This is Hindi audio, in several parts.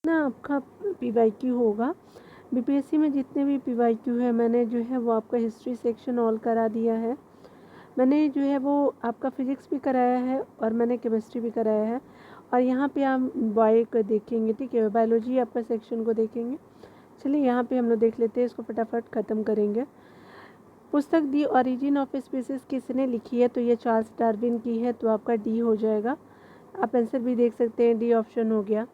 ना आपका पीवाईक्यू होगा। बीपीएससी में जितने भी पीवाईक्यू है मैंने जो है वो आपका हिस्ट्री सेक्शन ऑल करा दिया है। मैंने जो है वो आपका फिजिक्स भी कराया है और मैंने केमिस्ट्री भी कराया है। और यहाँ पे आप बायो को देखेंगे, ठीक है, बायोलॉजी आपका सेक्शन को देखेंगे। चलिए यहाँ पे हम लोग देख लेते हैं, इसको फटाफट ख़त्म करेंगे। पुस्तक दी ओरिजिन ऑफ स्पीसीज किसने लिखी है? तो ये चार्ल्स डार्विन की है, तो आपका डी हो जाएगा। आप आंसर भी देख सकते हैं, डी ऑप्शन हो गया।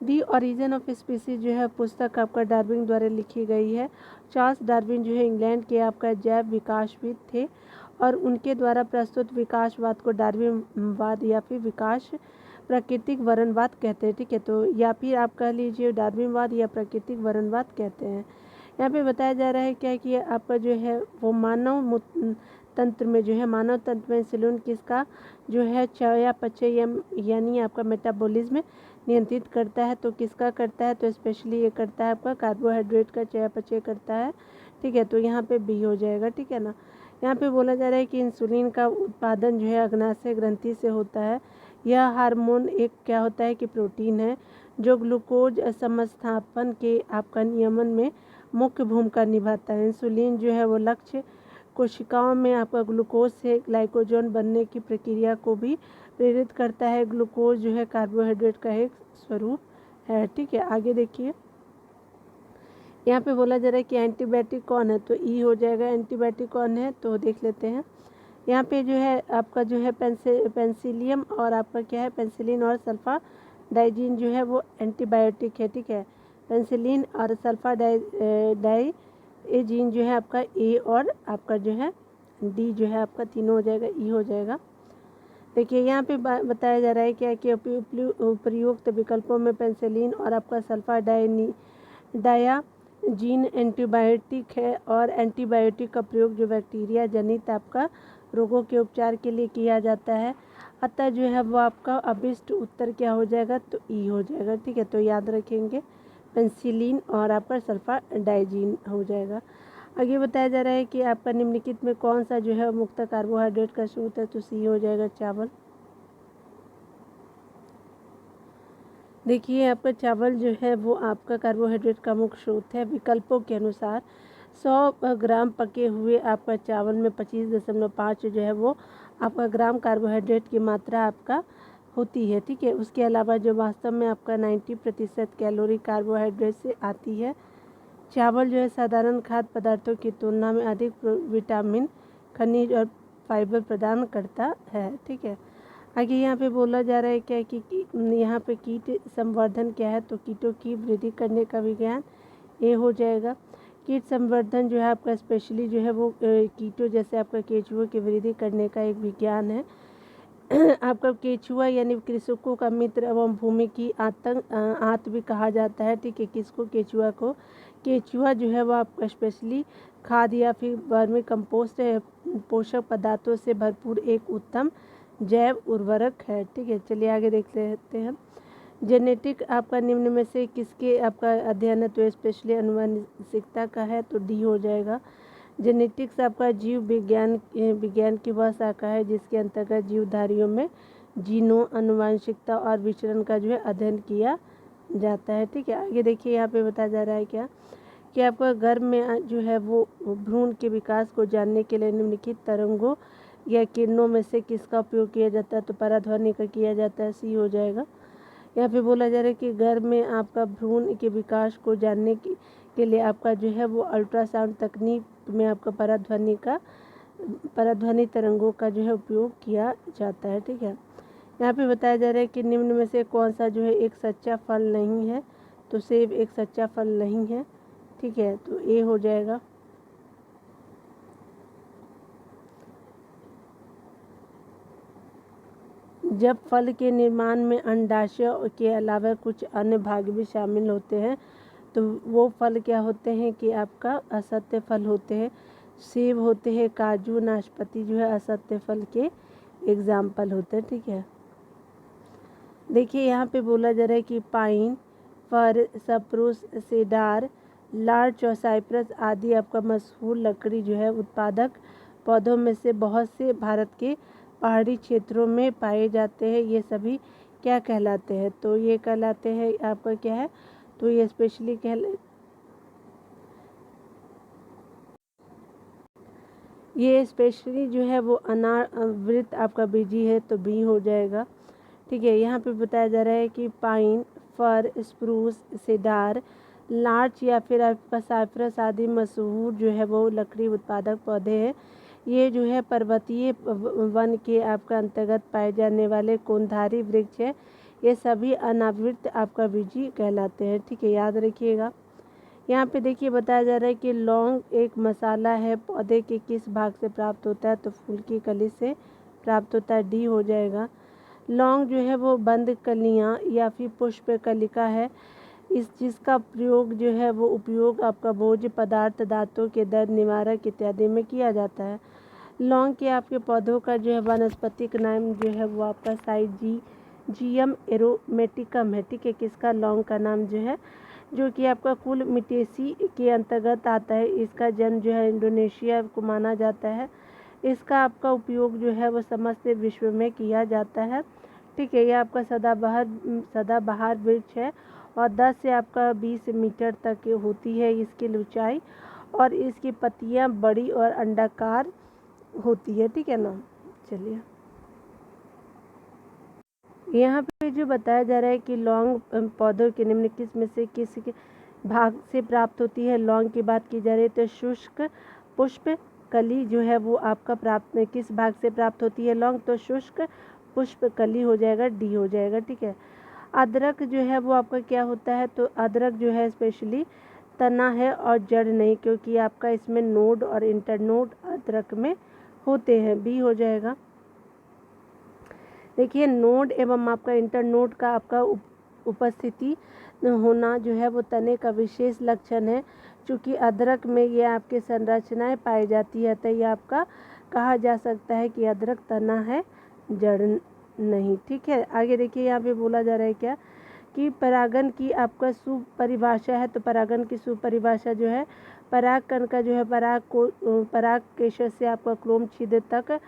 दी ओरिजिन ऑफ स्पीसीज जो है पुस्तक आपका डार्विन द्वारा लिखी गई है। चार्ल्स डार्विन जो है इंग्लैंड के आपका जैव विकासविद थे और उनके द्वारा प्रस्तुत विकासवाद को डार्विनवाद या फिर विकास प्राकृतिक वर्णवाद कहते हैं, ठीक है। तो या फिर आप कह लीजिए डार्विनवाद या प्राकृतिक वर्णवाद कहते हैं। यहाँ पे बताया जा रहा है क्या कि आपका जो है वो मानव तंत्र में जो है मानव तंत्र में इंसुलिन किसका जो है चयापचय यानी आपका मेटाबॉलिज्म नियंत्रित करता है? तो किसका करता है? तो स्पेशली ये करता है आपका कार्बोहाइड्रेट का चयापचय करता है, ठीक है। तो यहाँ पे बी हो जाएगा, ठीक है ना। यहाँ पे बोला जा रहा है कि इंसुलिन का उत्पादन जो है अग्नाशय ग्रंथि से होता है। यह हार्मोन एक क्या होता है कि प्रोटीन है जो ग्लूकोज समस्थापन के आपका नियमन में मुख्य भूमिका निभाता है। इंसुलिन जो है वो लक्ष्य कोशिकाओं में आपका ग्लूकोज से ग्लाइकोजन बनने की प्रक्रिया को भी प्रेरित करता है। ग्लूकोज जो है कार्बोहाइड्रेट का एक स्वरूप है, ठीक है। आगे देखिए, यहाँ पे बोला जा रहा है कि एंटीबायोटिक कौन है? तो ई हो जाएगा। एंटीबायोटिक कौन है तो देख लेते हैं। यहाँ पे जो है आपका जो है पेंसिलियम और आपका क्या है पेंसिलिन और सल्फा डाइजीन जो है वो एंटीबायोटिक है, ठीक है। पेंसिलिन और सल्फा डाइजीन जो है आपका ए और आपका जो है डी जो है आपका तीनों हो जाएगा, ई हो जाएगा। देखिए यहाँ पे बताया जा रहा है क्या कि उपयुक्त विकल्पों में पेंसिलिन और आपका सल्फा डायाजीन एंटीबायोटिक है और एंटीबायोटिक का प्रयोग जो बैक्टीरिया जनित आपका रोगों के उपचार के लिए किया जाता है। अतः जो है वो आपका अभिष्ट उत्तर क्या हो जाएगा? तो ई हो जाएगा, ठीक है। तो याद रखेंगे पेंसिलिन और आपका सल्फा डाइजीन हो जाएगा। आगे बताया जा रहा है कि आपका निम्नलिखित में कौन सा जो है मुक्त कार्बोहाइड्रेट का स्रोत है? तो सी हो जाएगा चावल। देखिए आपका चावल जो है वो आपका कार्बोहाइड्रेट का मुख्य स्रोत है। विकल्पों के अनुसार 100 ग्राम पके हुए आपका चावल में 25.5 जो है वो आपका ग्राम कार्बोहाइड्रेट की मात्रा आपका होती है, ठीक है। उसके अलावा जो वास्तव में आपका 90% कैलोरी कार्बोहाइड्रेट से आती है। चावल जो है साधारण खाद्य पदार्थों की तुलना में अधिक विटामिन, खनिज और फाइबर प्रदान करता है, ठीक है। आगे यहाँ पे बोला जा रहा है क्या कि यहाँ पे कीट संवर्धन क्या है? तो कीटों की वृद्धि करने का विज्ञान ए हो जाएगा। कीट संवर्धन जो है आपका स्पेशली जो है वो कीटों जैसे आपका केचुओं की वृद्धि करने का एक विज्ञान है। आपका केचुआ यानी कृषकों का मित्र एवं भूमि की आंत भी कहा जाता है, ठीक है। किसको? केचुआ को। केचुआ जो है वो आपका स्पेशली खाद या फिर वर्मी कंपोस्ट पोषक पदार्थों से भरपूर एक उत्तम जैव उर्वरक है, ठीक है। चलिए आगे देख लेते हैं। जेनेटिक आपका निम्न में से किसके आपका अध्ययन है? तो स्पेशली अनुवांशिकता का है, तो डी हो जाएगा। जेनेटिक्स आपका जीव विज्ञान की वह शाखा है जिसके अंतर्गत जीवधारियों में जीनों, अनुवांशिकता और विचरण का जो है अध्ययन किया जाता है, ठीक है। आगे देखिए यहाँ पे बताया जा रहा है क्या कि आपका गर्भ में जो है वो भ्रूण के विकास को जानने के लिए निम्नलिखित तरंगों या किरणों में से किसका उपयोग किया जाता है? तो पराध्वनि का किया जाता है, सी हो जाएगा। यहाँ पे बोला जा रहा है कि गर्भ में आपका भ्रूण के विकास को जानने के लिए आपका जो है वो अल्ट्रासाउंड तकनीक में आपका पराध्वनि तरंगों का जो है उपयोग किया जाता है, ठीक है। यहाँ पे बताया जा रहा है कि निम्न में से कौन सा जो है एक सच्चा फल नहीं है? तो सेब एक सच्चा फल नहीं है, ठीक है। तो ए हो जाएगा। जब फल के निर्माण में अंडाशय के अलावा कुछ अन्य भाग भी शामिल होते हैं तो वो फल क्या होते हैं कि आपका असत्य फल होते हैं। सेब होते हैं, काजू, नाशपाती जो है असत्य फल के एग्जाम्पल होते हैं, ठीक है। देखिए यहाँ पे बोला जा रहा है कि पाइन, फर, सप्रूस, सेडार, लार्च और साइप्रस आदि आपका मशहूर लकड़ी जो है उत्पादक पौधों में से बहुत से भारत के पहाड़ी क्षेत्रों में पाए जाते हैं। ये सभी क्या कहलाते हैं? तो ये कहलाते हैं आपका क्या है, तो ये स्पेशली ये स्पेशली जो है वो अनावृत आपका बीजी है, तो बी हो जाएगा। ठीक है, यहाँ पे बताया जा रहा है कि पाइन, फर, स्प्रूस, सेडार, लार्च या फिर आपका साइप्रस आदि मशहूर जो है वो लकड़ी उत्पादक पौधे हैं। ये जो है पर्वतीय वन के आपका अंतर्गत पाए जाने वाले कोनधारी वृक्ष है। ये सभी अनावृत आपका बीजी कहलाते हैं। ठीक है, याद रखिएगा। यहाँ पे देखिए बताया जा रहा है कि लौंग एक मसाला है, पौधे के किस भाग से प्राप्त होता है? तो फूल की कली से प्राप्त होता है, डी हो जाएगा। लौंग जो है वो बंद कलियाँ या फिर पुष्प कलिका है, इस जिसका प्रयोग जो है वो उपयोग आपका भोज्य पदार्थ, दांतों के दर्द निवारक इत्यादि में किया जाता है। लौंग के आपके पौधों का जो है वानस्पतिक नाम जो है वो आपका साइजियम एरोमेटिकम है। ठीक है, किसका? लौंग का नाम जो है, जो कि आपका कुल मिटेसी के अंतर्गत आता है। इसका जन्म जो है इंडोनेशिया को माना जाता है। इसका आपका उपयोग जो है वो समस्त विश्व में किया जाता है। ठीक है, ये आपका सदाबहार वृक्ष है और 10 से आपका 20 मीटर तक होती है इसकी ऊंचाई, और इसकी पत्तियां बड़ी और अंडाकार होती है। ठीक है ना। चलिए, यहाँ पे जो बताया जा रहा है कि लौंग पौधों के निम्न किस्म से किस भाग से प्राप्त होती है? लौंग की बात की जा रही है तो शुष्क पुष्प कली जो है वो आपका प्राप्त किस भाग से प्राप्त होती है? लौंग, तो शुष्क पुष्प कली हो जाएगा, डी हो जाएगा। ठीक है, अदरक जो है वो आपका क्या होता है? तो अदरक जो है स्पेशली तना है और जड़ नहीं, क्योंकि आपका इसमें नोड और इंटरनोड अदरक में होते हैं, बी हो जाएगा। देखिए, नोड एवं आपका इंटरनोड का आपका उपस्थिति होना जो है वो तने का विशेष लक्षण है। चूँकि अदरक में ये आपके संरचनाएं पाई जाती है, तो ये आपका कहा जा सकता है कि अदरक तना है, जड़ नहीं। ठीक है, आगे देखिए यहाँ पे बोला जा रहा है क्या कि परागन की आपका सुपरिभाषा है। तो परागन की सुपरिभाषा जो है, परागकण का जो है पराग केशर से आपका क्लोम छिद्र तक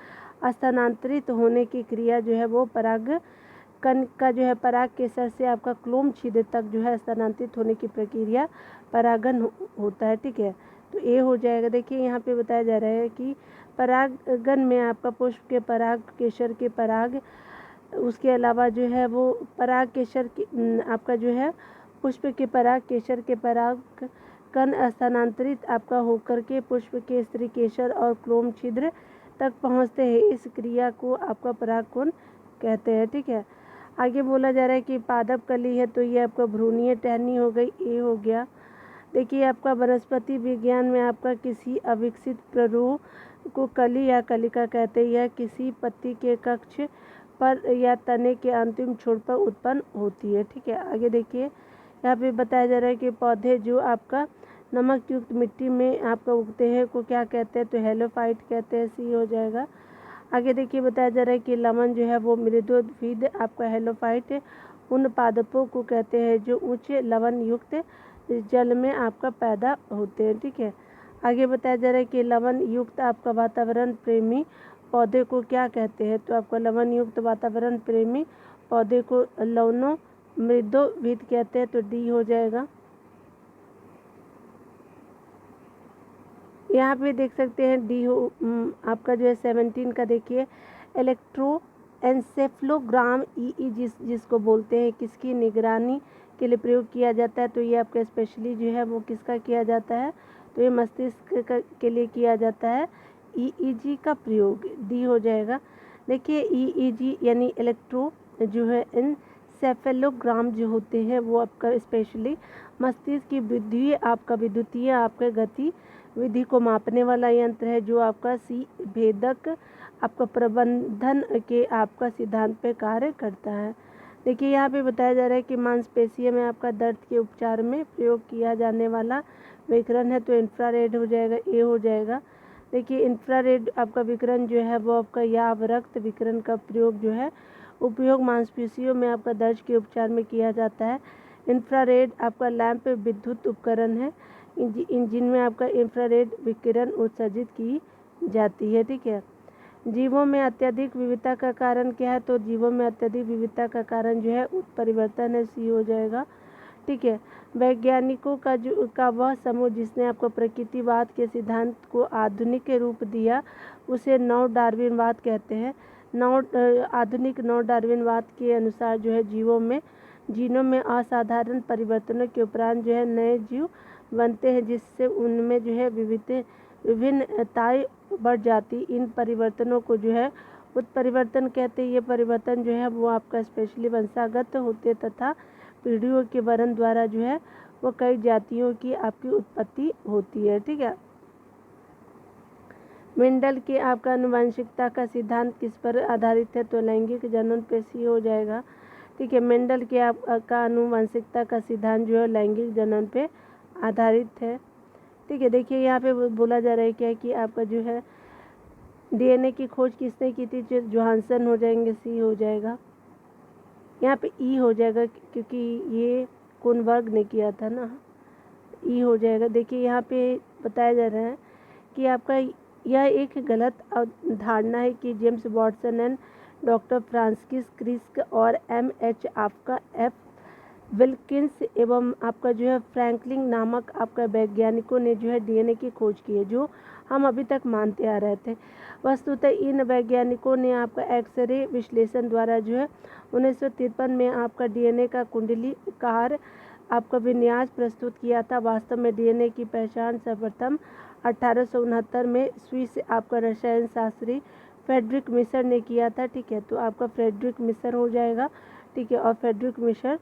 स्थानांतरित होने की क्रिया जो है वो परागकण का जो है पराग केसर से आपका क्लोम छिद्र तक जो है स्थानांतरित होने की प्रक्रिया परागन होता है। ठीक है, तो ए हो जाएगा। देखिए यहाँ पे बताया जा रहा है कि परागन में आपका पुष्प के पराग, केसर के पराग, उसके अलावा जो है वो पराग केसर की आपका जो है पुष्प के पराग, केसर के पराग कण स्थानांतरित आपका होकर के पुष्प के स्त्री केसर और क्लोम छिद्र तक पहुंचते हैं। इस क्रिया को आपका परागकण कहते हैं। ठीक है, आगे बोला जा रहा है कि पादप कली है, तो ये आपका भ्रूणीय टहनी हो गई, ए हो गया। देखिए, आपका वनस्पति विज्ञान में आपका किसी अविकसित प्ररोह को कली या कलिका कहते हैं। यह किसी पत्ती के कक्ष पर या तने के अंतिम छोर पर उत्पन्न होती है। ठीक है, आगे देखिए, यहाँ पे बताया जा रहा है कि पौधे जो आपका नमक युक्त मिट्टी में आपका उगते हैं को क्या कहते हैं? तो हेलोफाइट कहते हैं, सी हो जाएगा। आगे देखिए बताया जा रहा है कि लवण जो है वो मृदुविद आपका हेलोफाइट उन पादपों को कहते हैं जो उच्च लवण युक्त जल में आपका पैदा होते हैं। ठीक है, आगे बताया जा रहा है कि लवण युक्त आपका वातावरण प्रेमी पौधे को क्या कहते हैं? तो आपका लवण युक्त वातावरण प्रेमी पौधे को लवणो मृदुविद कहते हैं, तो डी हो जाएगा। यहाँ पे देख सकते हैं डी हो आपका जो है 17 का देखिए, इलेक्ट्रोएन्सेफलोग्राम ईई जिसको बोलते हैं, किसकी निगरानी के लिए प्रयोग किया जाता है? तो ये आपका स्पेशली जो है वो किसका किया जाता है? तो ये मस्तिष्क के लिए किया जाता है, ईईजी का प्रयोग, डी हो जाएगा। देखिए, ईईजी यानी इलेक्ट्रो जो है एन्सेफलोग्राम जो होते हैं वो आपका स्पेशली मस्तिष्क की वृद्धि आपका विद्युतीय आपका गति विधि को मापने वाला यंत्र है, जो आपका सी भेदक आपका प्रबंधन के आपका सिद्धांत पे कार्य करता है। देखिए, यहाँ पे बताया जा रहा है कि मांसपेशियों में आपका दर्द के उपचार में प्रयोग किया जाने वाला विकिरण है, तो इंफ्रारेड हो जाएगा, ए हो जाएगा। देखिए, इंफ्रारेड आपका विकिरण जो है वो आपका याव रक्त विकिरण का प्रयोग जो है उपयोग मांसपेशियों में आपका दर्द के उपचार में किया जाता है। इंफ्रारेड आपका लैंप विद्युत उपकरण है जिनमें आपका इंफ्रारेड विकिरण उत्सर्जित की जाती है। ठीक है, जीवों में अत्यधिक विविधता का कारण क्या है, तो जीवों में अत्यधिक विविधता का कारण जो है उत्परिवर्तन है, सी हो जाएगा। ठीक है, वैज्ञानिकों का वह समूह जिसने आपको प्रकृतिवाद के सिद्धांत को आधुनिक रूप दिया उसे नव डार्विनवाद कहते हैं। आधुनिक नव डार्विनवाद के अनुसार जो है जीनों में असाधारण परिवर्तनों के उपरांत जो है नए जीव बनते हैं, जिससे उनमें जो है विभिन्नताएं बढ़ जाती। इन परिवर्तनों को जो है उत्परिवर्तन कहते हैं। ये परिवर्तन जो है वो आपका स्पेशली वंशागत होते तथा पीढ़ियों के वर्ण द्वारा जो है वो कई जातियों की आपकी उत्पत्ति होती है। ठीक है, मेंडल के आपका आनुवंशिकता का सिद्धांत किस पर आधारित है, तो लैंगिक जनन पे सी हो जाएगा। ठीक है, मेंडल के आपका आनुवंशिकता का सिद्धांत जो है लैंगिक जनन पे आधारित है। ठीक है, देखिए यहाँ पे बोला जा रहा है क्या कि आपका जो है डीएनए की खोज किसने की थी, जोहानसन हो जाएंगे, सी हो जाएगा। यहाँ पे ई हो जाएगा क्योंकि ये कुनबर्ग ने किया था ना, ई हो जाएगा। देखिए यहाँ पे बताया जा रहा है कि आपका यह एक गलत धारणा है कि James Watson and doctor Francis Crick और एमएच आपका एफ विल्किंस एवं आपका जो है फ्रैंकलिन नामक आपका वैज्ञानिकों ने जो है डीएनए की खोज की है, जो हम अभी तक मानते आ रहे थे। वस्तुतः इन वैज्ञानिकों ने आपका एक्सरे विश्लेषण द्वारा जो है 1953 में आपका डीएनए का कुंडलीकार आपका विन्यास प्रस्तुत किया था। वास्तव में डीएनए की पहचान सर्वप्रथम 1869 में स्विस आपका रसायन शास्त्री फ्रेडरिक मिशर ने किया था। ठीक है, तो आपका फ्रेडरिक मिशर हो जाएगा। ठीक है, और फ्रेडरिक मिशर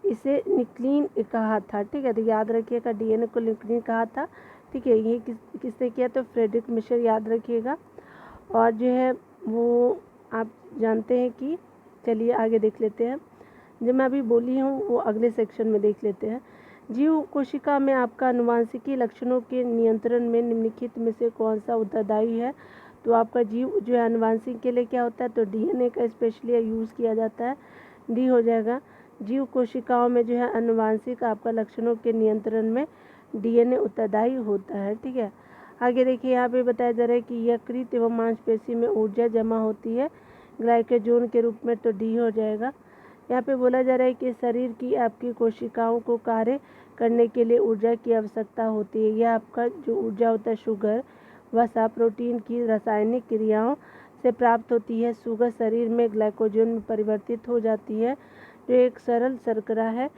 इसे निक्लीन कहा था। ठीक है, तो याद रखिएगा डीएनए को निक्लीन कहा था। ठीक है, ये किसने किया, तो फ्रेडरिक मिशर याद रखिएगा। और जो है वो आप जानते हैं कि चलिए आगे देख लेते हैं, जो मैं अभी बोली हूँ वो अगले सेक्शन में देख लेते हैं। जीव कोशिका में आपका आनुवांशिकी लक्षणों के नियंत्रण में निम्नलिखित में से कौन सा उत्तरदायी है, तो आपका जीव जो है आनुवांशिक के लिए क्या होता है, तो डीएनए का स्पेशली यूज़ किया जाता है, डी हो जाएगा। जीव कोशिकाओं में जो है आनुवांशिक आपका लक्षणों के नियंत्रण में डीएनए उत्तरदायी होता है। ठीक है, आगे देखिए यहाँ पे बताया जा रहा है कि यकृत एवं मांसपेशी में ऊर्जा जमा होती है ग्लाइकोजन के रूप में, तो डी हो जाएगा। यहाँ पे बोला जा रहा है कि शरीर की आपकी कोशिकाओं को कार्य करने के लिए ऊर्जा की आवश्यकता होती है। यह आपका जो ऊर्जा होता है शुगर वसा प्रोटीन की रासायनिक क्रियाओं से प्राप्त होती है। शुगर शरीर में ग्लाइकोजन में परिवर्तित हो जाती है, जो एक सरल शर्करा है।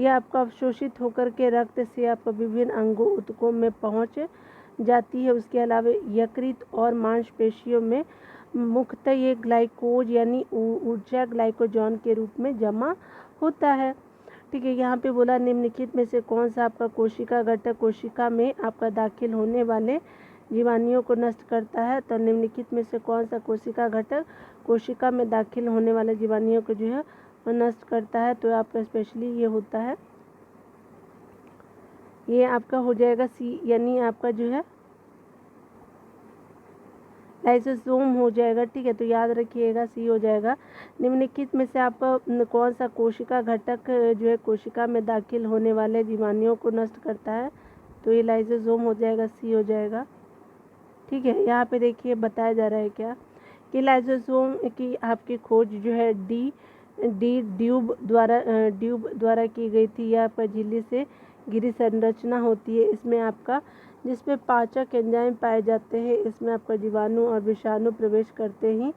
यह आपका अवशोषित होकर के रक्त से आपका विभिन्न अंगों ऊतकों में पहुंच जाती है। उसके अलावा यकृत और मांसपेशियों में मुख्यतः ये ग्लाइकोज यानी ऊर्जा ग्लाइकोजन के रूप में जमा होता है। ठीक है, यहाँ पे बोला निम्नलिखित में से कौन सा आपका कोशिका घटक कोशिका में आपका दाखिल होने वाले जीवाणुओं को नष्ट करता है, तो निम्नलिखित में से कौन सा कोशिका घटक कोशिका में दाखिल होने वाले जीवाणुओं को जो है वो नष्ट करता है, तो आपका स्पेशली ये होता है, ये आपका हो जाएगा सी, यानी आपका जो है लाइसोसोम हो जाएगा। ठीक है, तो याद रखिएगा सी हो जाएगा। निम्नलिखित में से आपका कौन सा कोशिका घटक जो है कोशिका में दाखिल होने वाले जीवाणुओं को नष्ट करता है, तो ये लाइसोसोम हो जाएगा, सी हो जाएगा। ठीक है, यहाँ पे देखिए बताया जा रहा है क्या कि लाइसोसोम की आपकी खोज जो है ड्यूब द्वारा की गई थी। यह आपका झिल्ली से घिरी संरचना होती है, इसमें आपका जिसमें पाचक एंजाइम पाए जाते हैं। इसमें आपका जीवाणु और विषाणु प्रवेश करते ही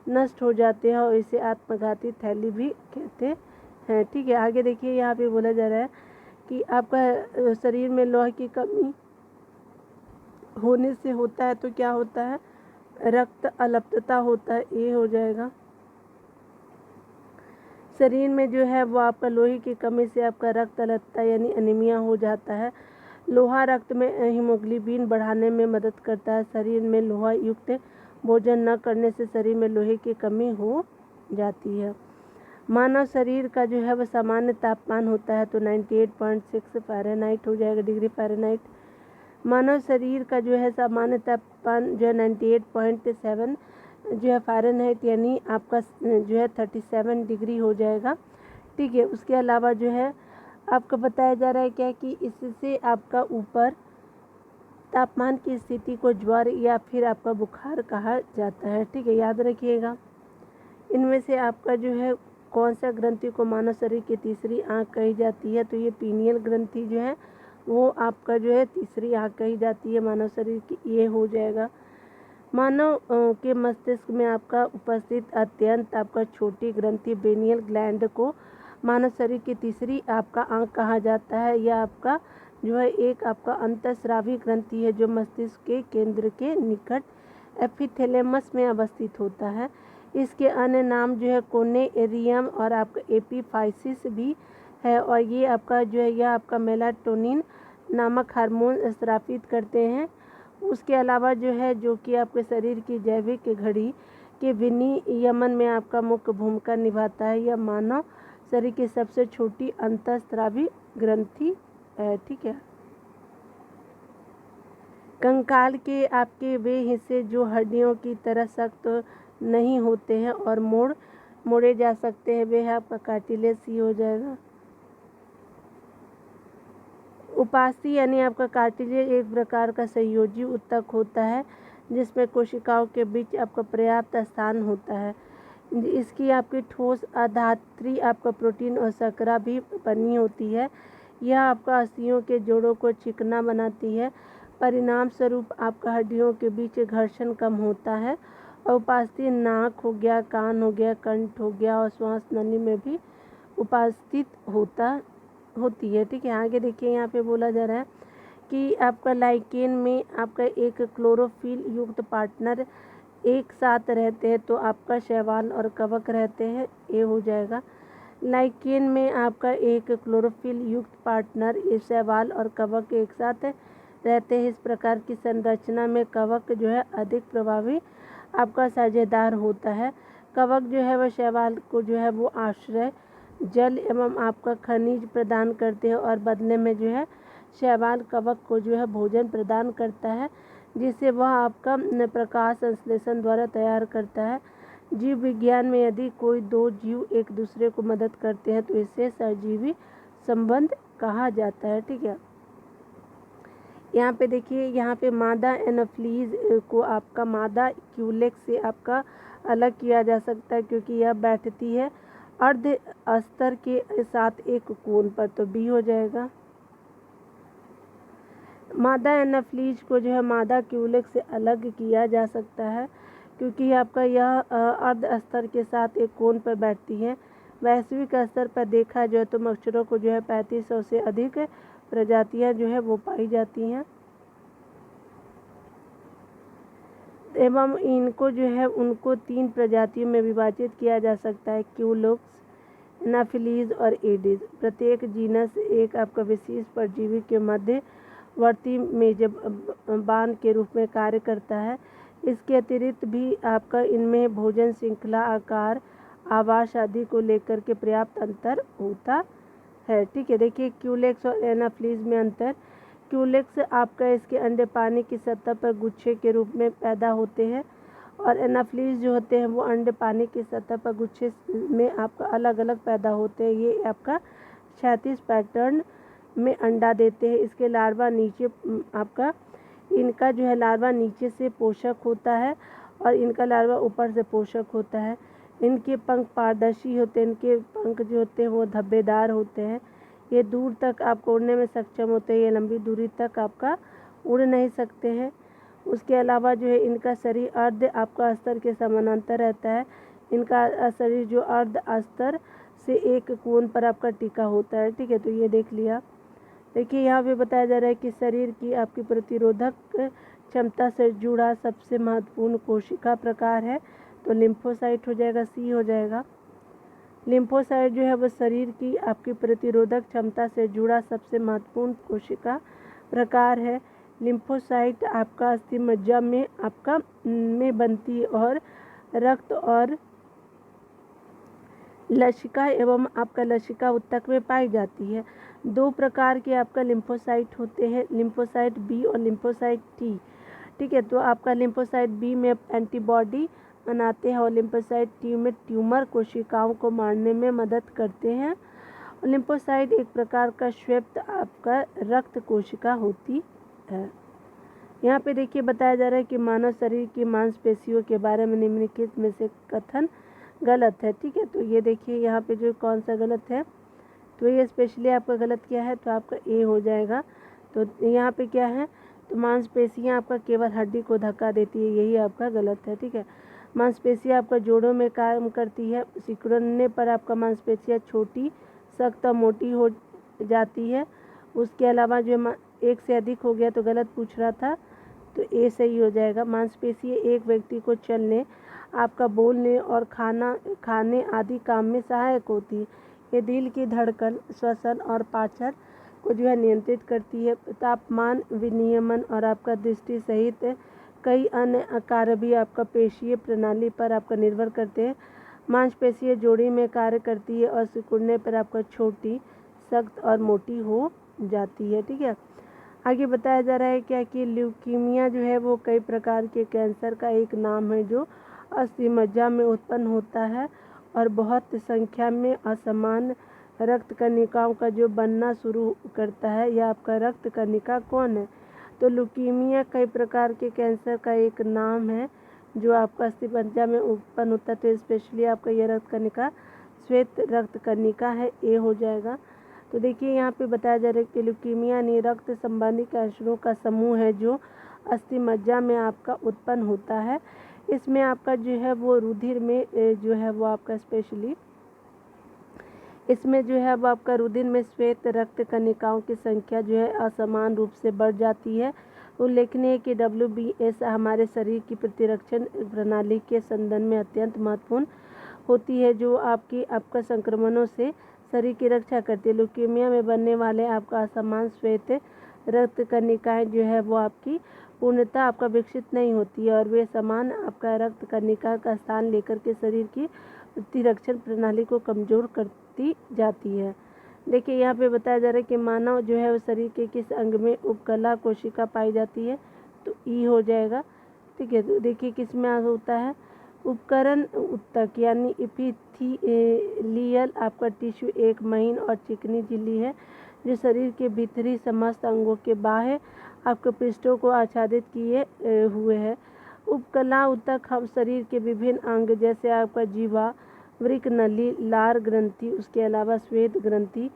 नष्ट हो जाते हैं और इसे आत्मघाती थैली भी कहते हैं। ठीक है, आगे देखिए यहाँ पे बोला जा रहा है कि आपका शरीर में लोहे की कमी होने से होता है, तो क्या होता है, रक्त अल्पता होता है, ए हो जाएगा। शरीर में जो है वो आपका लोहे की कमी से आपका रक्त अल्पता यानी एनीमिया हो जाता है। लोहा रक्त में हीमोग्लोबिन बढ़ाने में मदद करता है। शरीर में लोहा युक्त भोजन न करने से शरीर में लोहे की कमी हो जाती है। मानव शरीर का जो है वह सामान्य तापमान होता है, तो 98.6 फ़ारेनहाइट हो जाएगा, डिग्री फ़ारेनहाइट। मानव शरीर का जो है सामान्य तापमान जो है 98.7 जो है फ़ारेनहाइट यानी आपका जो है 37 डिग्री हो जाएगा। ठीक है, उसके अलावा जो है आपको बताया जा रहा है क्या कि इससे आपका ऊपर तापमान की स्थिति को ज्वर या फिर आपका बुखार कहा जाता है। ठीक है, याद रखिएगा। इनमें से आपका जो है कौन सा ग्रंथि को मानव शरीर की तीसरी आँख कही जाती है, तो ये पीनियल ग्रंथि जो है वो आपका जो है तीसरी आँख कही जाती है मानव शरीर की, ये हो जाएगा। मानव के मस्तिष्क में आपका उपस्थित अत्यंत आपका छोटी ग्रंथि बेनियल ग्लैंड को मानव शरीर की तीसरी आपका आँख कहा जाता है। यह आपका जो है एक आपका अंतःस्रावी ग्रंथि है जो मस्तिष्क के केंद्र के निकट एपिथेलेमस में अवस्थित होता है। इसके अन्य नाम जो है कोनेरियम और आपका एपीफाइसिस भी है, और ये आपका जो है यह आपका मेलाटोनिन नामक हार्मोन स्रावित करते हैं। उसके अलावा जो है जो कि आपके शरीर की जैविक घड़ी के विनियमन में आपका मुख्य भूमिका निभाता है। यह मानव शरीर की सबसे छोटी अंतःस्रावी ग्रंथि है। ठीक है, कंकाल के आपके वे हिस्से जो हड्डियों की तरह सख्त नहीं होते हैं और मोड़े जा सकते हैं, वे है आपका कार्टिलेज ही हो जाएगा। उपास्थि यानी आपका कार्टिलेज एक प्रकार का संयोजी ऊतक होता है जिसमें कोशिकाओं के बीच आपका पर्याप्त स्थान होता है। इसकी आपकी ठोस अधात्री आपका प्रोटीन और शर्करा भी बनी होती है। यह आपका अस्थियों के जोड़ों को चिकना बनाती है। परिणाम स्वरूप आपका हड्डियों के बीच घर्षण कम होता है। और उपास्थि नाक हो गया, कान हो गया, कंठ हो गया और श्वास नली में भी उपस्थित होती है। ठीक है, आगे देखिए यहाँ पे बोला जा रहा है कि आपका लाइकेन में आपका एक क्लोरोफिल युक्त पार्टनर एक साथ रहते हैं तो आपका शैवाल और कवक रहते हैं, ये हो जाएगा। लाइकेन में आपका एक क्लोरोफिल युक्त पार्टनर शैवाल और कवक एक साथ रहते हैं। इस प्रकार की संरचना में कवक जो है अधिक प्रभावी आपका साझेदार होता है। कवक जो है वह शैवाल को जो है वो आश्रय, जल एवं आपका खनिज प्रदान करते हैं और बदले में जो है शैवाल कवक को जो है भोजन प्रदान करता है जिसे वह आपका प्रकाश संश्लेषण द्वारा तैयार करता है। जीव विज्ञान में यदि कोई दो जीव एक दूसरे को मदद करते हैं तो इसे सहजीवी संबंध कहा जाता है। ठीक है, यहाँ पे देखिए, यहाँ पे मादा एनाफ्लीज को आपका मादा क्यूलेक्स से आपका अलग किया जा सकता है क्योंकि यह बैठती है अर्ध अस्तर के साथ एक कोण पर, तो बी हो जाएगा। मादा एनाफ्लीज को जो है मादा क्यूलेक्स से अलग किया जा सकता है क्योंकि आपका यह अर्ध अस्तर के साथ एक कोण पर बैठती है। वैश्विक स्तर पर देखा जाए तो मच्छरों को जो है 3500 से अधिक प्रजातियां जो है वो पाई जाती हैं एवं इनको जो है उनको 3 प्रजातियों में विभाजित किया जा सकता है, क्यूलोक्स, एनाफिलीज और एडिस। प्रत्येक जीनस एक आपका विशेष परजीवी के मध्यवर्ती मेजबान के रूप में कार्य करता है। इसके अतिरिक्त भी आपका इनमें भोजन श्रृंखला, आकार, आवास आदि को लेकर के पर्याप्त अंतर होता है। ठीक है, देखिए क्यूलेक्स और एनाफिलीज में अंतर। क्यूलेक्स आपका इसके अंडे पानी की सतह पर गुच्छे के रूप में पैदा होते हैं और एनाफिलीज जो होते हैं वो अंडे पानी की सतह पर गुच्छे में आपका अलग अलग पैदा होते हैं। ये आपका क्षैतिज पैटर्न में अंडा देते हैं। इसके लार्वा नीचे आपका इनका जो है लार्वा नीचे से पोषक होता है और इनका लार्वा ऊपर से पोषक होता है। इनके पंख पारदर्शी होते हैं। इनके पंख जो होते हैं वो धब्बेदार होते हैं। ये दूर तक आपको उड़ने में सक्षम होते हैं। ये लंबी दूरी तक आपका उड़ नहीं सकते हैं। उसके अलावा जो है इनका शरीर अर्ध आपका अस्तर के समानांतर रहता है। इनका शरीर जो अर्ध अस्तर से एक कोण पर आपका टिका होता है। ठीक है, तो ये देख लिया। देखिए यहाँ पे बताया जा रहा है कि शरीर की आपकी प्रतिरोधक क्षमता से जुड़ा सबसे महत्वपूर्ण कोशिका प्रकार है, तो लिम्फोसाइट हो जाएगा, सी हो जाएगा। लिम्फोसाइट जो है वह शरीर की आपकी प्रतिरोधक क्षमता से जुड़ा सबसे महत्वपूर्ण कोशिका प्रकार है। लिम्फोसाइट आपका अस्थि मज्जा में आपका में बनती है और रक्त और लसिका एवं आपका लसिका ऊतक में पाई जाती है। 2 प्रकार के आपका लिम्फोसाइट होते हैं, लिम्फोसाइट बी और लिम्फोसाइट टी। ठीक है, तो आपका लिम्फोसाइट बी में एंटीबॉडी बनाते हैं और लिम्फोसाइट टी में ट्यूमर कोशिकाओं को मारने में मदद करते हैं। लिम्फोसाइट एक प्रकार का श्वेत आपका रक्त कोशिका होती है। यहाँ पे देखिए बताया जा रहा है कि मानव शरीर की मांसपेशियों के बारे में निम्नलिखित में से कथन गलत है। ठीक है, तो ये देखिए यहाँ पे जो कौन सा गलत है, तो ये स्पेशली आपका गलत क्या है, तो आपका ए हो जाएगा। तो यहाँ पे क्या है, तो मांसपेशियाँ आपका केवल हड्डी को धक्का देती है, यही आपका गलत है। ठीक है, मांसपेशियाँ आपका जोड़ों में काम करती है, सिकुड़ने पर आपका मांसपेशियाँ छोटी, सख्त और मोटी हो जाती है। उसके अलावा जो एक से अधिक हो गया तो गलत पूछ रहा था, तो ए सही हो जाएगा। मांसपेशियाँ एक व्यक्ति को चलने, आपका बोलने और खाने आदि काम में सहायक होती है। ये दिल की धड़कन, श्वसन और पाचन को जो है नियंत्रित करती है। तापमान विनियमन और आपका दृष्टि सहित कई अन्य कार्य भी आपका पेशीय प्रणाली पर आपका निर्भर करते हैं। मांसपेशियाँ जोड़ी में कार्य करती है और सिकुड़ने पर आपका छोटी, सख्त और मोटी हो जाती है। ठीक है, आगे बताया जा रहा है क्या कि ल्यूकीमिया जो है वो कई प्रकार के कैंसर का एक नाम है जो अस्थि मज्जा में उत्पन्न होता है और बहुत संख्या में असमान रक्त कणिकाओं का जो बनना शुरू करता है। यह आपका रक्त कणिका कौन है, तो ल्यूकीमिया कई प्रकार के कैंसर का एक नाम है जो आपका अस्थि मज्जा में उत्पन्न होता है। तो स्पेशली आपका यह रक्त कणिका श्वेत रक्त कणिका है, ए हो जाएगा। तो देखिए यहाँ पे बताया जा रहा है कि ल्यूकीमिया यानी रक्त संबंधी कैंसरों का समूह है जो अस्थि मज्जा में आपका उत्पन्न होता है। इसमें आपका जो है वो रुधिर में जो है वो आपका स्पेशली इसमें जो है वो आपका रुधिर में श्वेत रक्त कणिकाओं की संख्या जो है असमान रूप से बढ़ जाती है। उल्लेखनीय है कि WBS हमारे शरीर की प्रतिरक्षण प्रणाली के संदर्भ में अत्यंत महत्वपूर्ण होती है जो आपका संक्रमणों से शरीर की रक्षा करती है। ल्यूकीमिया में बनने वाले आपका असमान श्वेत रक्त कणिकाएं जो है वो आपकी पूर्णतः आपका विकसित नहीं होती है और वे समान आपका रक्त कणिका का स्थान लेकर के शरीर की प्रतिरक्षण प्रणाली को कमजोर करती जाती है। देखिए यहाँ पे बताया जा रहा है कि मानव जो है वो शरीर के किस अंग में उपकला कोशिका पाई जाती है, तो ई हो जाएगा। ठीक है, तो देखिए किस में होता है, उपकरण उत्तक यानी इपिथीलियल आपका टिश्यू एक महीन और चिकनी झिल्ली है जो शरीर के भीतरी समस्त अंगों के बाह्य आपके पृष्ठों को आच्छादित किए हुए है। उपकला उत्तक हम शरीर के विभिन्न अंग जैसे आपका जीवा, वृक्क नली, लार ग्रंथि, उसके अलावा श्वेत ग्रंथि,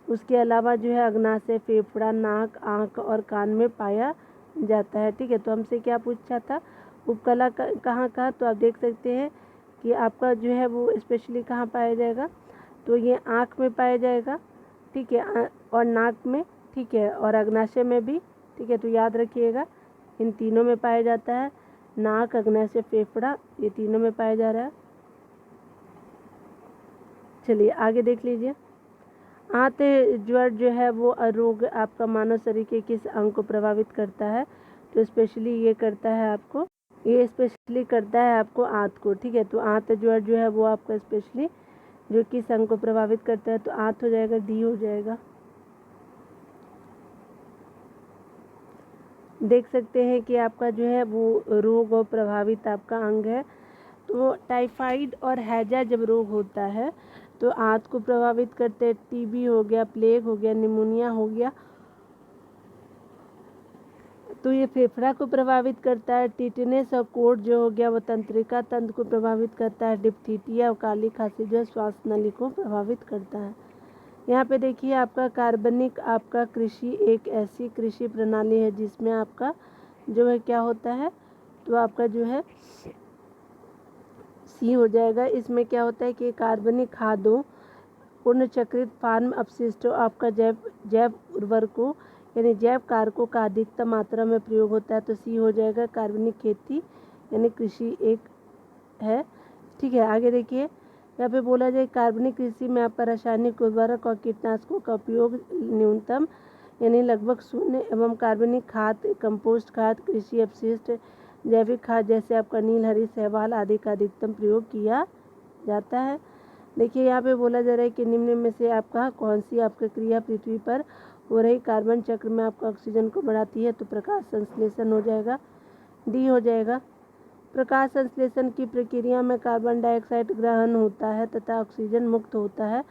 उसके अलावा जो है अग्नाशय, फेफड़ा, नाक, आँख और कान में पाया जाता है। ठीक है, तो हमसे क्या पूछा था, उपकला कहाँ का, तो आप देख सकते हैं कि आपका जो है वो स्पेशली कहाँ पाया जाएगा, तो ये आँख में पाया जाएगा। ठीक है, और नाक में, ठीक है, और अग्नाशय में भी। ठीक है, तो याद रखिएगा इन तीनों में पाया जाता है, नाक, अग्नाशय, फेफड़ा, ये तीनों में पाया जा रहा है। चलिए आगे देख लीजिए, आंत ज्वर जो है वो रोग आपका मानव शरीर के किस अंग को प्रभावित करता है, तो स्पेशली ये करता है आपको, ये स्पेशली करता है आपको आंत को। ठीक है, तो आंत ज्वर जो है वो आपका स्पेशली जो किस अंग को प्रभावित करता है, तो आंत हो जाएगा, डी हो जाएगा। देख सकते हैं कि आपका जो है वो रोग और प्रभावित आपका अंग है। तो टाइफाइड और हैजा जब रोग होता है तो आंत को प्रभावित करते हैं। टीबी हो गया, प्लेग हो गया, निमोनिया हो गया तो ये फेफड़ा को प्रभावित करता है। टिटनेस और कोढ़ जो हो गया वो तंत्रिका तंत्र को प्रभावित करता है। डिप्थीरिया और काली खांसी जो है श्वास नली को प्रभावित करता है। यहाँ पे देखिए आपका कार्बनिक आपका कृषि एक ऐसी कृषि प्रणाली है जिसमें आपका जो है क्या होता है, तो आपका जो है सी हो जाएगा। इसमें क्या होता है कि कार्बनिक खादों, पुनर्चक्रित फार्म अपशिष्टों, आपका जैव उर्वरकों यानी जैव कारकों का अधिकतम मात्रा में प्रयोग होता है, तो सी हो जाएगा। कार्बनिक खेती यानी कृषि एक है। ठीक है, आगे देखिए यहाँ पे बोला जाए कार्बनिक कृषि में आपका रासायनिक उर्वरक और कीटनाशकों का उपयोग न्यूनतम यानी लगभग शून्य एवं कार्बनिक खाद, कंपोस्ट खाद, कृषि अपशिष्ट, जैविक खाद जैसे आपका नील, हरी, शैवाल आदि का अधिकतम प्रयोग किया जाता है। देखिए यहाँ पे बोला जा रहा है कि निम्न में से आपका कौन सी आपकी क्रिया पृथ्वी पर हो रही कार्बन चक्र में आपका ऑक्सीजन को बढ़ाती है, तो प्रकाश संश्लेषण हो जाएगा, डी हो जाएगा। प्रकाश संश्लेषण की प्रक्रिया में कार्बन डाइऑक्साइड ग्रहण होता है तथा ऑक्सीजन मुक्त होता है।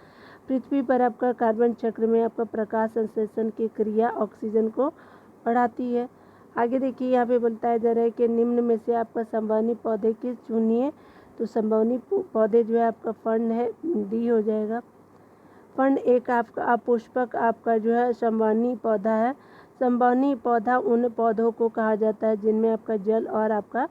पृथ्वी पर आपका कार्बन चक्र में आपका प्रकाश संश्लेषण की क्रिया ऑक्सीजन को बढ़ाती है। आगे देखिए यहाँ पे बताया जा रहा है कि निम्न में से आपका संवहनी पौधे की चुनिए। तो संवहनी पौधे जो है आपका फर्न है, डी हो जाएगा। फर्न एक आपका अपुष्पक आपका जो है संवहनी पौधा है। संवहनी पौधा उन पौधों को कहा जाता है जिनमें आपका जल और आपका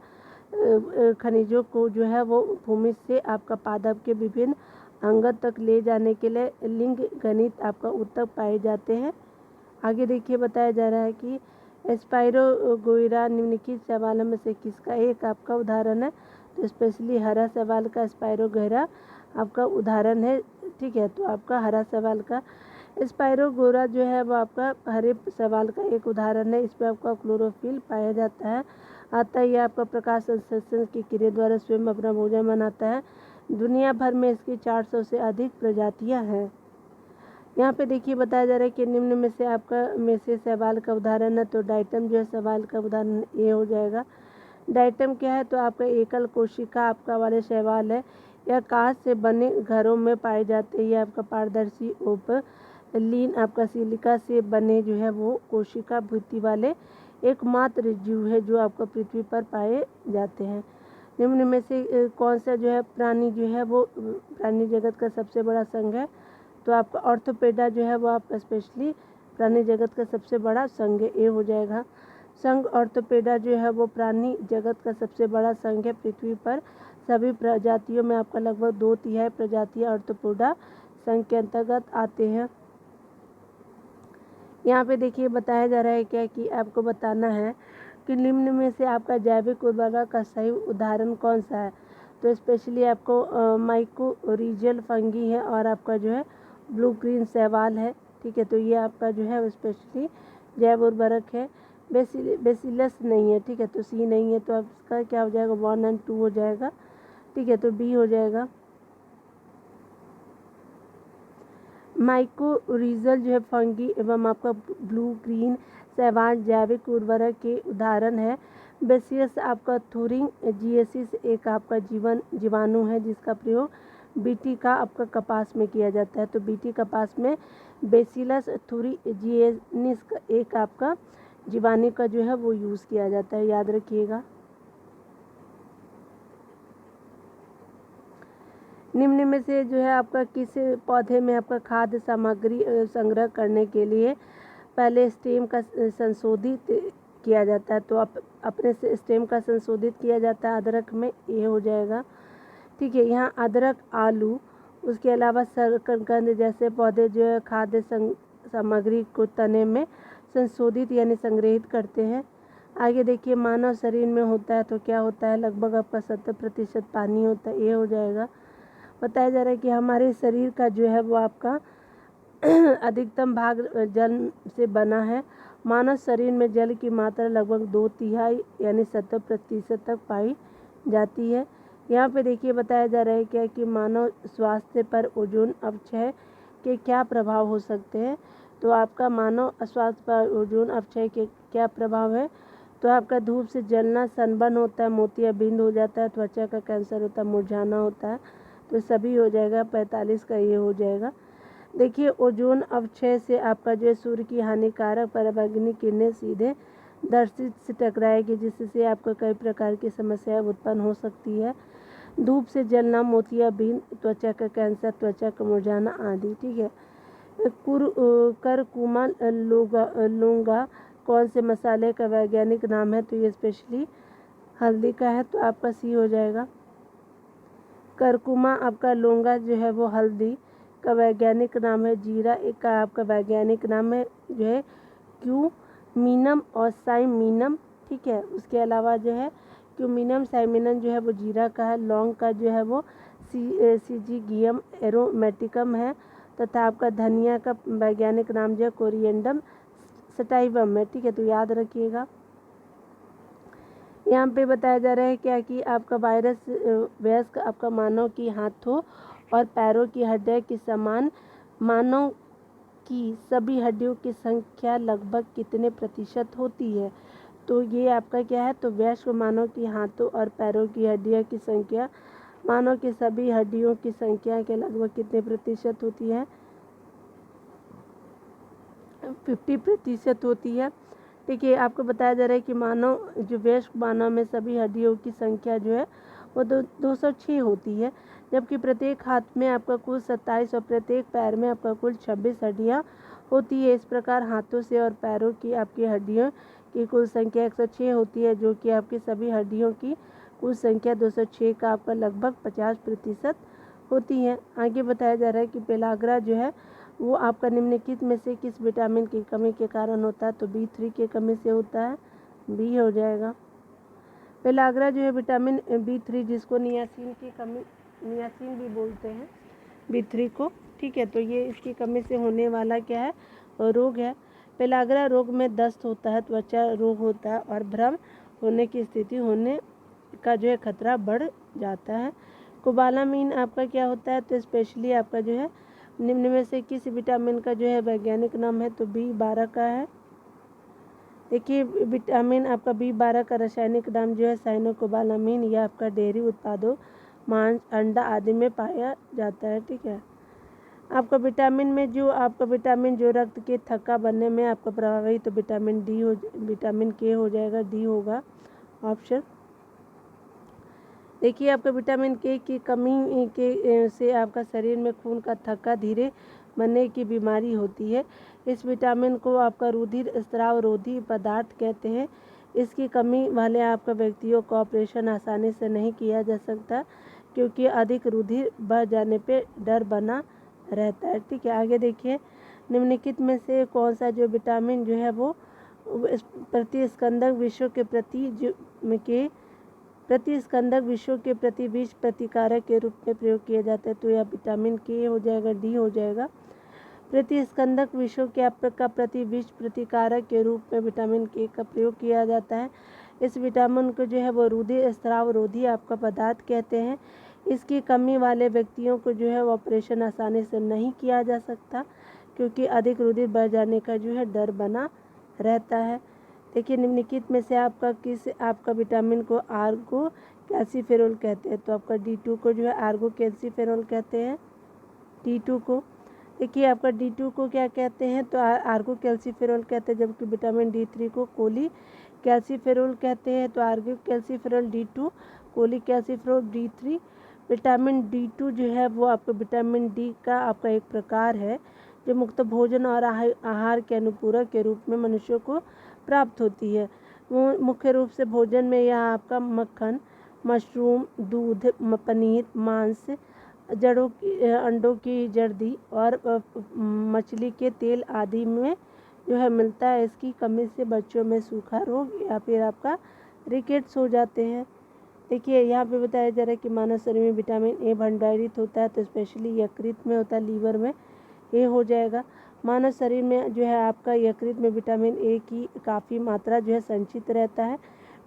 खनिजों को जो है वो भूमि से आपका पादप के विभिन्न अंगों तक ले जाने के लिए लिंग गणित आपका उत्तक पाए जाते हैं। आगे देखिए बताया जा रहा है कि स्पाइरोगोइरा निम्नलिखित शैवालों में से किसका एक आपका उदाहरण है। तो स्पेशली हरा शैवाल का स्पाइरोगोइरा आपका उदाहरण है। ठीक है, तो आपका हरा शैवाल का स्पाइरोगोरा जो है वो आपका हरे शैवाल का एक उदाहरण है। इसमें आपका क्लोरोफिल पाया जाता है। अतः यह आपका प्रकाश संश्लेषण की क्रिया द्वारा स्वयं अपना भोजन बनाता है। दुनिया भर में इसकी 400 से अधिक प्रजातियां हैं। यहाँ पे देखिए बताया जा रहा है कि निम्न में से आपका में से शैवाल का उदाहरण है। तो डाइटम जो है शैवाल का उदाहरण ये हो जाएगा। डाइटम क्या है, तो आपका एकल कोशिका आपका वाले शैवाल है। यह कांच से बने घरों में पाए जाते हैं। यह आपका पारदर्शी ओपलीन आपका सिलिका से बने जो है वो कोशिका भित्ति वाले एकमात्र जीव है जो आपका पृथ्वी पर पाए जाते हैं। निम्न में से कौन सा जो है प्राणी जो है वो प्राणी जगत का सबसे बड़ा संघ है। तो आपका ऑर्थोपेडा जो है वो आपका स्पेशली प्राणी जगत का सबसे बड़ा संघ है, ए हो जाएगा। संघ ऑर्थोपेडा जो है वो प्राणी जगत का सबसे बड़ा संघ है। पृथ्वी पर सभी प्रजातियों में आपका लगभग 2/3 प्रजातियां ऑर्थोपोडा संघ के अंतर्गत आते हैं। यहाँ पे देखिए बताया जा रहा है क्या कि आपको बताना है कि निम्न में से आपका जैविक उर्वरक का सही उदाहरण कौन सा है। तो स्पेशली आपको माइकोरिजल फंगी है और आपका जो है ब्लू ग्रीन शैवाल है। ठीक है, तो ये आपका जो है स्पेशली जैव उर्वरक है। बेसिलस नहीं है। ठीक है, तो सी नहीं है, तो आपका क्या हो जाएगा 1 और 2 हो जाएगा। ठीक है, तो बी हो जाएगा। माइकोरिजल जो है फंगी एवं आपका ब्लू ग्रीन शैवाल जैविक उर्वरक के उदाहरण है। बेसियस आपका थूरिंग जीएसिस एक आपका जीवाणु है जिसका प्रयोग बीटी का आपका कपास में किया जाता है। तो बीटी कपास में बेसिलस थूरिजिएनिस का एक आपका जीवाणु का जो है वो यूज़ किया जाता है, याद रखिएगा। निम्न में से जो है आपका किस पौधे में आपका खाद्य सामग्री संग्रह करने के लिए पहले स्टेम का संशोधित किया जाता है। तो अपने से स्टेम का संशोधित किया जाता है अदरक में, ये हो जाएगा। ठीक है, यहाँ अदरक, आलू, उसके अलावा शकरकंद जैसे पौधे जो है खाद्य सामग्री को तने में संशोधित यानी संग्रहित करते हैं। आगे देखिए मानव शरीर में होता है तो क्या होता है, लगभग आपका 70% पानी होता है, ये हो जाएगा। बताया जा रहा है कि हमारे शरीर का जो है वो आपका अधिकतम भाग जल से बना है। मानव शरीर में जल की मात्रा लगभग 2/3 यानी 70% तक पाई जाती है। यहाँ पे देखिए बताया जा रहा है क्या कि मानव स्वास्थ्य पर ओजोन अपक्षय के क्या प्रभाव हो सकते हैं। तो आपका मानव स्वास्थ्य पर ओजोन अपक्षय के क्या प्रभाव है। तो आपका धूप से जलना, सनबर्न होता है, मोतियाबिंद हो जाता है, त्वचा का कैंसर होता है, मुरझाना होता है, तो सभी हो जाएगा। 45 का ये हो जाएगा। देखिए ओजोन अपक्षय से आपका जो है सूर्य की हानिकारक पराबैंगनी किरणें सीधे दर्शित से टकराएगी जिससे आपको कई प्रकार की समस्याएं उत्पन्न हो सकती है। धूप से जलना, मोतियाबिंद, त्वचा का कैंसर, त्वचा का मुरझाना आदि। ठीक है, करकुमा लौंगा कौन से मसाले का वैज्ञानिक नाम है। तो ये स्पेशली हल्दी का है, तो आपका सी हो जाएगा। करकुमा आपका लौंगा जो है वो हल्दी का वैज्ञानिक नाम है। जीरा एक का आपका वैज्ञानिक नाम है जो है क्यूमिनम और साइमिनम। ठीक है, उसके अलावा जो है क्यूमिनम साइमिनम जो है वो जीरा का है। लौंग का जो है वो सिजिगियम एरोमेटिकम है तथा आपका धनिया का वैज्ञानिक नाम जो है कोरिएंडम सटाइवम है। ठीक है, तो याद रखिएगा। यहाँ पे बताया जा रहा है क्या कि आपका वायरस वयस्क आपका मानव की हाथों और पैरों की हड्डियों के समान मानव की सभी हड्डियों की संख्या लगभग कितने प्रतिशत होती है। तो ये आपका क्या है, तो वयस्क मानव की हाथों और पैरों की हड्डियों की संख्या मानव की सभी हड्डियों की संख्या के लगभग कितने प्रतिशत होती है, 50% होती है। देखिए आपको बताया जा रहा है कि मानव जो वयस्क मानव में सभी हड्डियों की संख्या जो है वो 206 होती है, जबकि प्रत्येक हाथ में आपका कुल 27 और प्रत्येक पैर में आपका कुल 26 हड्डियाँ होती है। इस प्रकार हाथों से और पैरों की आपकी हड्डियों की कुल संख्या 106 होती है, जो कि आपकी सभी हड्डियों की कुल संख्या 206 का आपका लगभग 50% होती है। आगे बताया जा रहा है कि पेलाग्रा जो है वो आपका निम्नलिखित में से किस विटामिन की कमी के कारण होता है, तो B3 की कमी से होता है, बी हो जाएगा। पेलाग्रा जो है विटामिन B3 जिसको नियासिन की कमी, नियासिन भी बोलते हैं B3 को, ठीक है, तो ये इसकी कमी से होने वाला क्या है, रोग है। पेलाग्रा रोग में दस्त होता है, त्वचा रोग होता है और भ्रम होने की स्थिति होने का जो है खतरा बढ़ जाता है। कोबालामीन आपका क्या होता है, तो स्पेशली आपका जो है निम्न में से किस विटामिन का जो है वैज्ञानिक नाम है, तो B12 का है। देखिए विटामिन आपका B12 का रासायनिक नाम जो है साइनोकोबालामीन, यह आपका डेयरी उत्पादों, मांस, अंडा आदि में पाया जाता है, ठीक है। आपका विटामिन में जो आपका विटामिन जो रक्त के थक्का बनने में आपका प्रभावी, तो विटामिन के हो जाएगा, डी होगा ऑप्शन। देखिए आपका विटामिन के की कमी के से आपका शरीर में खून का थक्का धीरे बनने की बीमारी होती है। इस विटामिन को आपका रुधिर स्राव रोधी पदार्थ कहते हैं। इसकी कमी वाले आपका व्यक्तियों का ऑपरेशन आसानी से नहीं किया जा सकता, क्योंकि अधिक रुधिर बह जाने पे डर बना रहता है, ठीक है। आगे देखिए निम्नलिखित में से कौन सा जो विटामिन जो है वो प्रतिस्कंदक विषयों के प्रति विष प्रतिकारक के रूप में प्रयोग किया जाता है, तो यह विटामिन के हो जाएगा, डी हो जाएगा। प्रतिस्कंदक विषयों का प्रति विष प्रतिकारक के रूप में विटामिन के का प्रयोग किया जाता है। इस विटामिन को जो है वो रुधिर स्राव रोधी आपका पदार्थ कहते हैं। इसकी कमी वाले व्यक्तियों को जो है वो ऑपरेशन आसानी से नहीं किया जा सकता, क्योंकि अधिक रुधिर बह जाने का जो है डर बना रहता है। देखिए निम्नलिखित में से आपका विटामिन को आर्गो कैल्सीफेरॉल कहते हैं, तो आपका D2 को जो है आर्गो कैल्सीफेरॉल कहते हैं, D2 को। देखिए आपका D2 को क्या कहते हैं, तो आर्गो कैल्सीफेरॉल कहते हैं, जबकि विटामिन D3 को कोली कैल्सीफेरॉल कहते हैं, तो ergocalciferol D2, cholecalciferol D3। Vitamin D2 जो है वो आपका विटामिन डी का आपका एक प्रकार है, जो मुक्त भोजन और आहार के अनुपूरक के रूप में मनुष्यों को प्राप्त होती है। वो मुख्य रूप से भोजन में यह आपका मक्खन, मशरूम, दूध, पनीर, मांस, अंडों की जर्दी और मछली के तेल आदि में जो है मिलता है। इसकी कमी से बच्चों में सूखा रोग या फिर आपका रिकेट्स हो जाते हैं। देखिए यहाँ पे बताया जा रहा है कि मानव शरीर में विटामिन ए भंडारित होता है, तो स्पेशली यकृत में होता है, लीवर में, ए हो जाएगा। मानव शरीर में जो है आपका यकृत में विटामिन ए की काफ़ी मात्रा जो है संचित रहता है।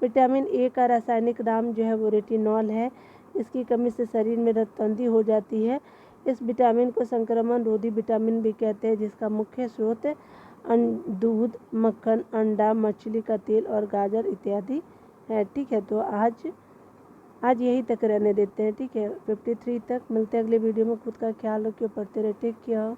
विटामिन ए का रासायनिक नाम जो है वो रेटिनॉल है। इसकी कमी से शरीर में रक्तअंधी हो जाती है। इस विटामिन को संक्रमण रोधी विटामिन भी कहते हैं, जिसका मुख्य स्रोत दूध, मक्खन, अंडा, मछली का तेल और गाजर इत्यादि है, ठीक है। तो आज यही तक रहने देते हैं, ठीक है, 53 तक। मिलते हैं अगले वीडियो में। खुद का ख्याल रखिए, पढ़ते रहे, टेक केयर।